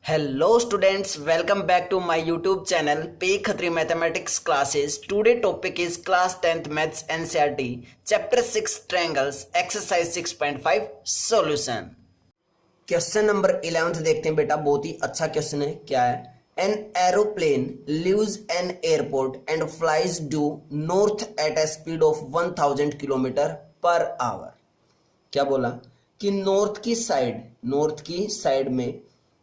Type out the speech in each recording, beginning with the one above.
Hello students, welcome back to my YouTube channel P Khatri Mathematics classes. Today topic is class 10th Maths NCERT Chapter 6 Triangles Exercise 6.5 Solution. Question number 11 देखते हैं बेटा, बहुत ही अच्छा question है। क्या है? An aeroplane leaves an airport and flies due north at a speed of 1000 kilometre per hour. क्या बोला कि नॉर्थ की साइड में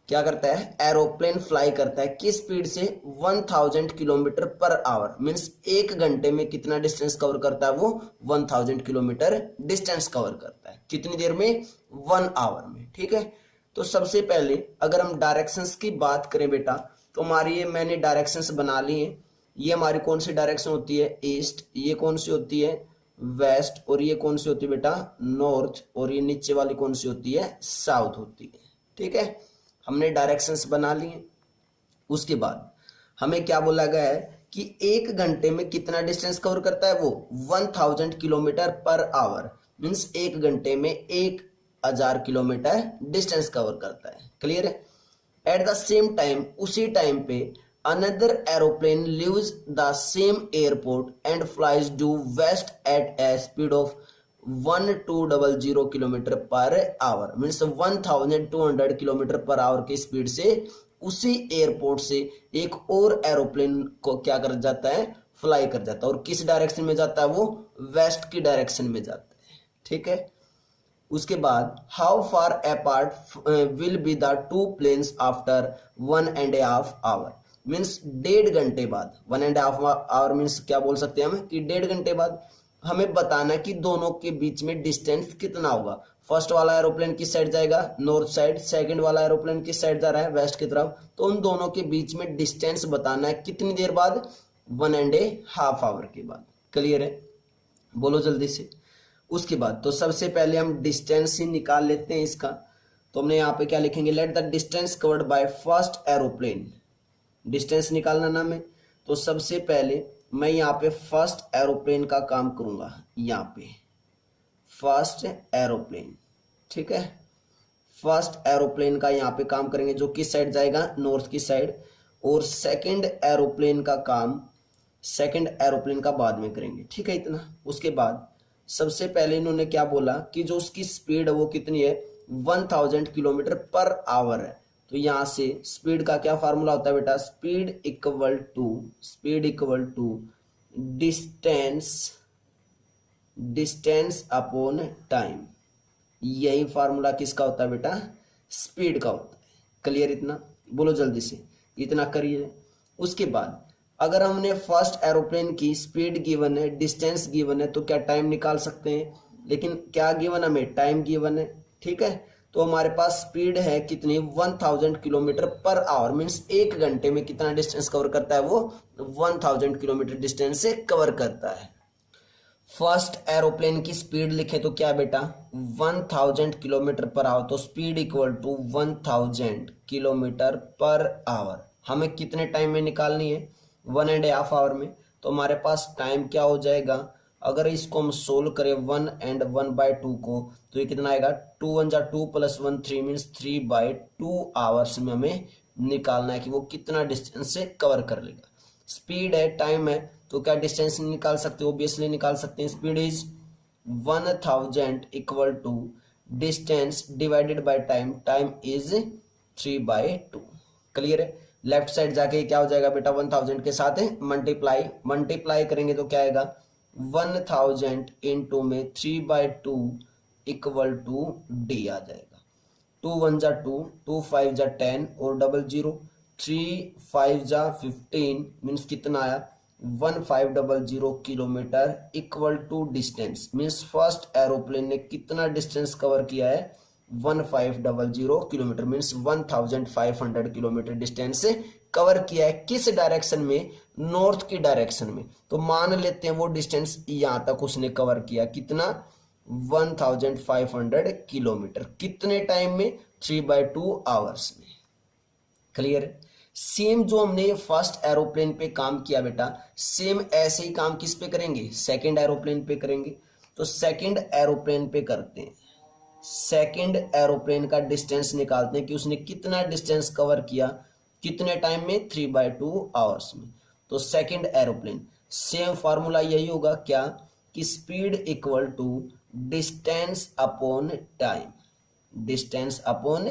क्या करता है? एरोप्लेन फ्लाई करता है किस स्पीड से? 1000 किलोमीटर पर आवर। मीन्स एक घंटे में कितना डिस्टेंस कवर करता है वो? 1000 किलोमीटर डिस्टेंस कवर करता है। कितनी देर में? 1 आवर में। ठीक है, तो सबसे पहले अगर हम डायरेक्शंस की बात करें बेटा, तो हमारी ये मैंने डायरेक्शंस बना ली है। ये हमारी कौन सी डायरेक्शन होती है? ईस्ट। ये कौन सी होती है? वेस्ट। और ये कौन सी होती है बेटा? नॉर्थ। और ये नीचे वाली कौन सी होती है? साउथ होती है। ठीक है, हमने डायरेक्शंस बना लिए। उसके बाद हमें क्या बोला गया है कि एक घंटे में कितना डिस्टेंस कवर करता है वो? 1000 किलोमीटर पर आवर। मीन्स एक घंटे में 1000 किलोमीटर डिस्टेंस कवर करता है। क्लियर है? एट द सेम टाइम, उसी टाइम पे another aeroplane leaves the same airport and flies due west at a speed of 1200 kilometre per hour. Means 1200 kilometre per hour की speed से उसी airport से एक और एरोप्लेन को क्या कर जाता है? फ्लाई कर जाता है। और किस डायरेक्शन में जाता है वो? वेस्ट की डायरेक्शन में जाता है। ठीक है, उसके बाद how far apart will be the two planes after 1.5 hour. Means 1.5 घंटे बाद। 1.5 आवर मीन्स क्या बोल सकते हैं हम कि 1.5 घंटे बाद हमें बताना कि दोनों के बीच में डिस्टेंस कितना होगा। फर्स्ट वाला एरोप्लेन किस साइड जाएगा? North side. सेकंड वाला एरोप्लेन किस साइड जा रहा है? वेस्ट की तरफ। तो उन दोनों के बीच में डिस्टेंस बताना है कितनी देर बाद? 1.5 आवर के बाद। क्लियर है? बोलो जल्दी से। उसके बाद तो सबसे पहले हम डिस्टेंस ही निकाल लेते हैं इसका। तो हमने यहाँ पे क्या लिखेंगे? Let the distance covered by first aeroplane. Distance निकालना नाम है। तो सबसे पहले मैं यहाँ पे फर्स्ट एरोप्लेन का काम करूंगा। यहाँ पे फर्स्ट एरोप्लेन। ठीक है, फर्स्ट एरोप्लेन का यहाँ पे काम करेंगे, जो किस साइड जाएगा? नॉर्थ की साइड। और सेकंड एरोप्लेन का काम सेकंड एरोप्लेन का बाद में करेंगे। ठीक है, इतना। उसके बाद सबसे पहले इन्होंने क्या बोला कि जो उसकी स्पीड है वो कितनी है? 1000 किलोमीटर पर आवर है। तो यहां से स्पीड का क्या फार्मूला होता है बेटा? Speed equal to distance upon time. यही फार्मूला किसका होता है बेटा? स्पीड का होता है। क्लियर? इतना बोलो जल्दी से, इतना करिए। उसके बाद अगर हमने फर्स्ट एरोप्लेन की स्पीड गिवन है, डिस्टेंस गिवन है, तो क्या टाइम निकाल सकते हैं? लेकिन क्या गिवन? हमें टाइम गिवन है। ठीक है, तो हमारे पास स्पीड है कितनी? 1000 किलोमीटर पर आवर। मीन्स एक घंटे में कितना डिस्टेंस कवर करता है वो? 1000 किलोमीटर डिस्टेंस से कवर करता है। फर्स्ट एरोप्लेन की स्पीड लिखे तो क्या बेटा? 1000 किलोमीटर पर आवर। तो speed equal to 1000 kilometre per hour हमें कितने टाइम में निकालनी है? 1.5 आवर में। तो हमारे पास टाइम क्या हो जाएगा? अगर इसको हम सोल्व करें 1 and 1/2 को, तो ये कितना आएगा? 2 1 2 + 1 3 मीन्स 3/2 आवर्स में हमें निकालना है कि वो कितना डिस्टेंस से कवर कर लेगा। स्पीड है, टाइम है, तो क्या डिस्टेंस निकाल सकते हो? ऑब्वियसली निकाल सकते हैं। Speed is 1000 equal to distance divided by time. Time is 3/2। Clear है? लेफ्ट साइड जाके क्या हो जाएगा बेटा? 1000 के साथ मल्टीप्लाई करेंगे तो क्या आएगा? 1000 इंटू में 3/2 इक्वल टू डी आ जाएगा। 2 1 2, 2 5 10 और 00, 3 5 15 मीन्स कितना आया? 1500 kilometre equal to distance. Means first aeroplane ने कितना डिस्टेंस कवर किया है? 1500 किलोमीटर। मीन्स 1500 किलोमीटर डिस्टेंस से कवर किया है। किस डायरेक्शन में? नॉर्थ की डायरेक्शन में। तो मान लेते हैं वो डिस्टेंस यहां तक उसने कवर किया। कितना? 1500 किलोमीटर। कितने टाइम में? 3/2 आवर्स में। क्लियर? सेम जो हमने फर्स्ट एरोप्लेन पे काम किया बेटा, सेम ऐसे ही काम किस पे करेंगे? सेकंड एरोप्लेन पे करेंगे। तो सेकंड एरोप्लेन पे करते हैं। सेकंड एरोप्लेन का डिस्टेंस निकालते हैं कि उसने कितना डिस्टेंस कवर किया कितने टाइम में, 3/2 आवर्स में। तो सेकंड एरोप्लेन, सेम फार्मूला यही होगा क्या कि speed equal to distance upon time, distance upon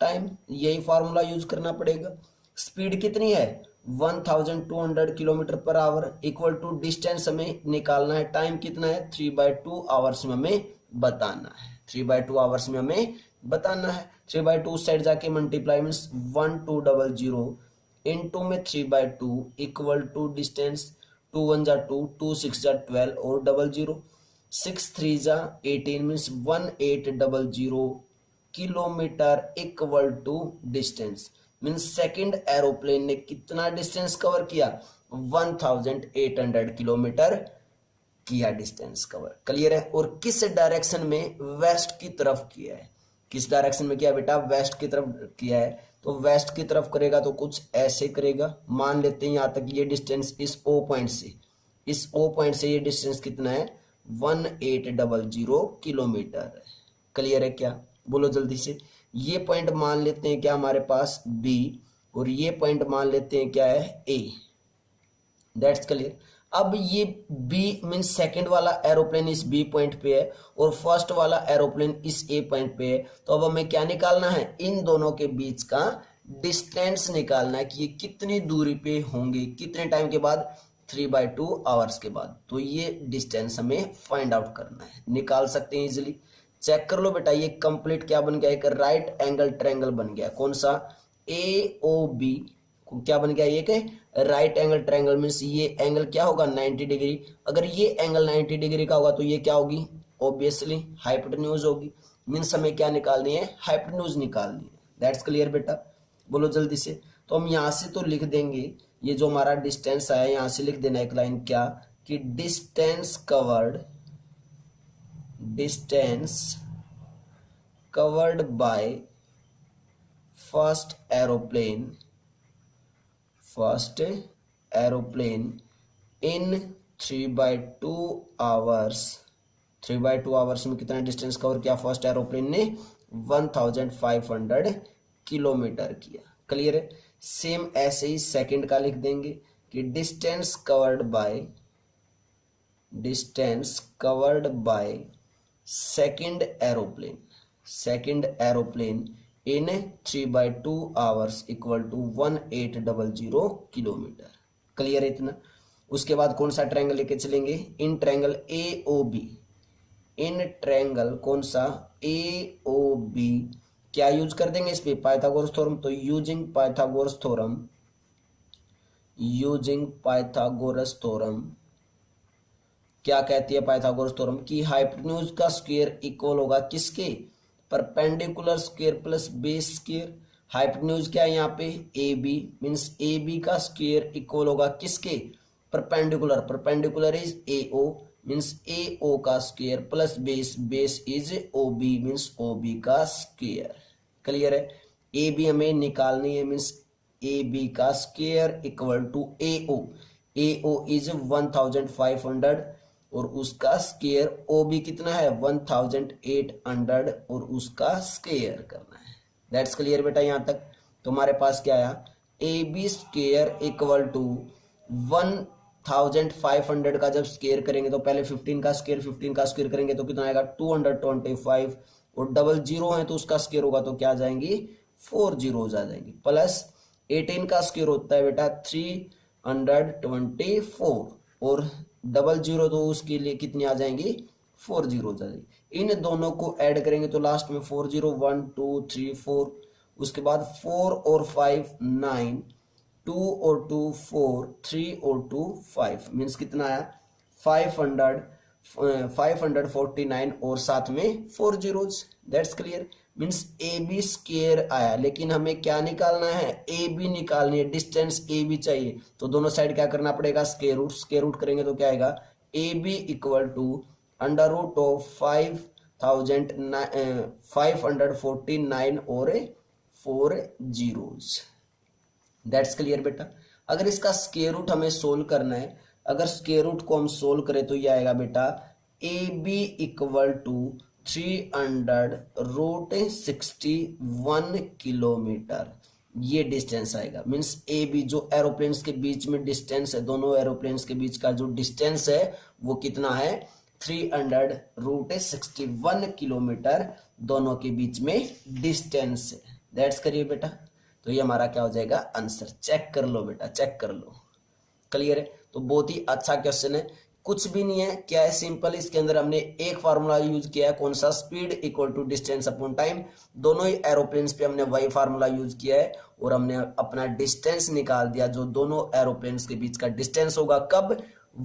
time, यही फार्मूला यूज करना पड़ेगा। स्पीड कितनी है 1200 kilometre per our equal to distance हमें निकालना है, टाइम कितना है 3/2 आवर्स में हमें बताना है, 3/2 आवर्स में हमें बताना है। 3/2 साइड जाके मल्टीप्लाई मीन्स 1200 इनटू में 3/2 इक्वल टू डिस्टेंस, 2 1 जा 2, 2 6 जा 12 और 00, 6 3 जा 18 means 1800 kilometre equal to distance. Means second aeroplane ने कितना डिस्टेंस कवर किया 1800 किलोमीटर किया डिस्टेंस कवर। क्लियर है। और किस डायरेक्शन में, वेस्ट की तरफ किया है। किस डायरेक्शन में किया बेटा, वेस्ट की तरफ किया है। तो वेस्ट की तरफ करेगा तो कुछ ऐसे करेगा। मान लेते हैं यहां तक ये डिस्टेंस इस ओ पॉइंट से, इस ओ पॉइंट से ये डिस्टेंस कितना है 1800 किलोमीटर। क्लियर है क्या, बोलो जल्दी से। ये पॉइंट मान लेते हैं क्या हमारे पास बी, और ये पॉइंट मान लेते हैं क्या है ए। That's clear. अब ये बी मीन्स सेकंड वाला एरोप्लेन इस बी पॉइंट पे है और फर्स्ट वाला एरोप्लेन इस ए पॉइंट पे है। तो अब हमें क्या निकालना है, इन दोनों के बीच का डिस्टेंस निकालना है कि ये कितनी दूरी पे होंगे, कितने टाइम के बाद, 3/2 आवर्स के बाद। तो ये डिस्टेंस हमें फाइंड आउट करना है, निकाल सकते हैं इजिली। चेक कर लो बेटा, ये कंप्लीट क्या बन गया, एक राइट एंगल ट्रायंगल बन गया। कौन सा, ए ओ बी क्या बन गया, ये क्या राइट एंगल ट्रायंगल। मीन्स ये एंगल क्या होगा 90 डिग्री। अगर ये एंगल 90 डिग्री का होगा तो ये क्या होगी, ऑब्वियसली हाइपोटेन्यूज होगी। मीन्स हमें क्या निकालनी है, हाइपोटेन्यूज निकालनी है। दैट्स क्लियर बेटा, बोलो जल्दी से। तो हम यहाँ से तो लिख देंगे, ये जो हमारा डिस्टेंस आया यहाँ से लिख देना एक लाइन क्या कि distance covered by first aeroplane in 3/2 hours. 3/2 hours में कितना डिस्टेंस कवर किया फर्स्ट एरोप्लेन ने, 1500 किलोमीटर किया। क्लियर है। सेम ऐसे ही सेकंड का लिख देंगे कि distance covered by second aeroplane in 3/2 hours equal to 1800 kilometre. Clear है इतना। उसके बाद कौन सा ट्रायंगल लेके चलेंगे, in triangle A O B. In triangle कौन सा ए ओ बी, क्या यूज कर देंगे इस पे, पाइथागोरस थ्योरम। तो यूजिंग पाइथागोरस थ्योरम क्या कहती है पाइथागोरस थ्योरम की हाइपोटेन्यूज का स्क्वायर इक्वल होगा किसके, perpendicular square plus base square. Hypotenuse क्या है यहाँ पे A B, means A B का स्क्वायर इक्वल होगा किसके, perpendicular is A O, means A O का square plus base is O B, means O B का स्क्वायर। क्लियर है। ए बी हमें निकालनी है, मीन्स ए बी का square equal to A O is 1500 और उसका स्क्वायर, ओ बी कितना है 1800 और उसका स्क्वायर करना है। दैट्स क्लियर बेटा यहां तक। तो हमारे पास क्या आया, A B square equal to 1500 का जब स्क्वायर करेंगे तो पहले 15 का स्क्वायर करेंगे तो कितना आएगा 225 और 00 है तो उसका स्क्वायर होगा तो क्या आ जाएंगी 4 जीरोज आ जाएंगी, प्लस 18 का स्क्वायर होता है बेटा 324 और 00 तो उसके लिए कितनी आ जाएंगी 4 जीरोज आ जाएगी। इन दोनों को ऐड करेंगे तो लास्ट में 4 0 1 2 3 4, उसके बाद 4 और 5 9, 2 और 2 4, 3 और 2 5, मीन्स कितना आया 549 और साथ में 4 zeros. That's clear. Means A B square आया, लेकिन हमें क्या निकालना है, ए बी निकालनी है, डिस्टेंस ए बी चाहिए। तो दोनों साइड क्या करना पड़ेगा, स्क्वायर रूट करेंगे तो क्या आएगा A B equal to under root of 549 और 4 जीरोज। दैट्स क्लियर बेटा। अगर इसका स्क्वायर रूट हमें सोल्व करना है, अगर स्क्वायर रूट को हम सोल्व करें तो ये आएगा बेटा A B equal to 300√61 kilometre ये डिस्टेंस आएगा। मीन्स ए बी जो एरोप्लेन्स के बीच में डिस्टेंस है, दोनों एरोप्लेन्स के बीच का जो डिस्टेंस है वो कितना है 300√61 किलोमीटर दोनों के बीच में डिस्टेंस है। दैट्स करिए बेटा, तो ये हमारा क्या हो जाएगा आंसर। चेक कर लो बेटा, चेक कर लो। क्लियर है? तो बहुत ही अच्छा क्वेश्चन है, कुछ भी नहीं है, क्या है सिंपल। इसके अंदर हमने एक फार्मूला यूज किया है, कौन सा, speed equal to distance upon time. दोनों ही एरोप्लेन्स पे हमने वही फार्मूला यूज किया है और हमने अपना डिस्टेंस निकाल दिया जो दोनों एरोप्लेन्स के बीच का डिस्टेंस होगा। कब?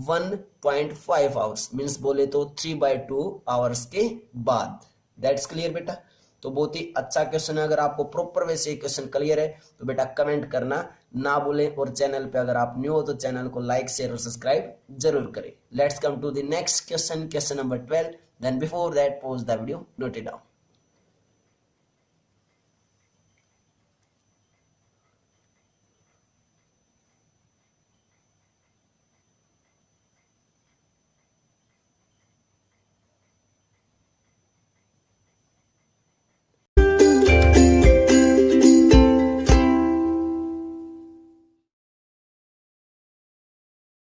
1.5 आवर्स, मीन्स बोले तो 3/2 आवर्स के बाद। दैट्स क्लियर बेटा। तो बहुत ही अच्छा क्वेश्चन है। अगर आपको प्रॉपर वे से क्वेश्चन क्लियर है तो बेटा कमेंट करना ना भूलें, और चैनल पे अगर आप न्यू हो तो चैनल को लाइक शेयर और सब्सक्राइब जरूर करें। Let's come to the next question, question number 12। Then before that pause the video, note it down.